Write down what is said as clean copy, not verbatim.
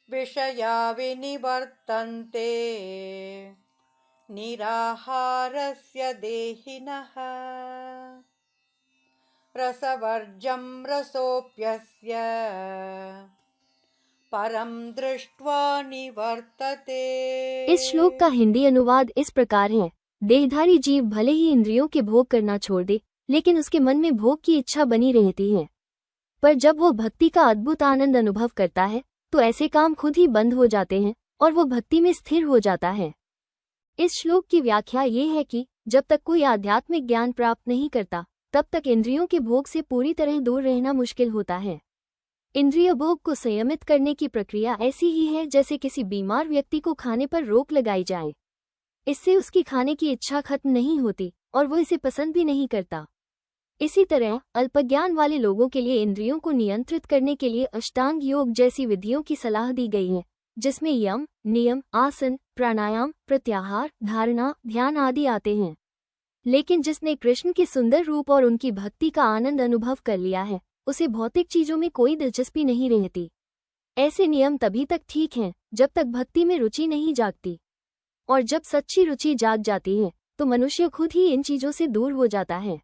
विषया विनिवर्तन्ते निराहारस्य देहिनः। रसवर्जं रसोऽप्यस्य परं दृष्ट्वा निवर्तते। इस श्लोक का हिंदी अनुवाद इस प्रकार है। देहधारी जीव भले ही इंद्रियों के भोग करना छोड़ दे, लेकिन उसके मन में भोग की इच्छा बनी रहती है। पर जब वो भक्ति का अद्भुत आनंद अनुभव करता है तो ऐसे काम खुद ही बंद हो जाते हैं और वो भक्ति में स्थिर हो जाता है। इस श्लोक की व्याख्या ये है कि जब तक कोई आध्यात्मिक ज्ञान प्राप्त नहीं करता तब तक इंद्रियों के भोग से पूरी तरह दूर रहना मुश्किल होता है। इंद्रिय भोग को संयमित करने की प्रक्रिया ऐसी ही है जैसे किसी बीमार व्यक्ति को खाने पर रोक लगाई जाए। इससे उसकी खाने की इच्छा खत्म नहीं होती और वो इसे पसंद भी नहीं करता। इसी तरह अल्पज्ञान वाले लोगों के लिए इंद्रियों को नियंत्रित करने के लिए अष्टांग योग जैसी विधियों की सलाह दी गई है, जिसमें यम, नियम, आसन, प्राणायाम, प्रत्याहार, धारणा, ध्यान आदि आते हैं। लेकिन जिसने कृष्ण के सुंदर रूप और उनकी भक्ति का आनंद अनुभव कर लिया है, उसे भौतिक चीजों में कोई दिलचस्पी नहीं रहती। ऐसे नियम तभी तक ठीक हैं जब तक भक्ति में रुचि नहीं जागती, और जब सच्ची रुचि जाग जाती है तो मनुष्य खुद ही इन चीजों से दूर हो जाता है।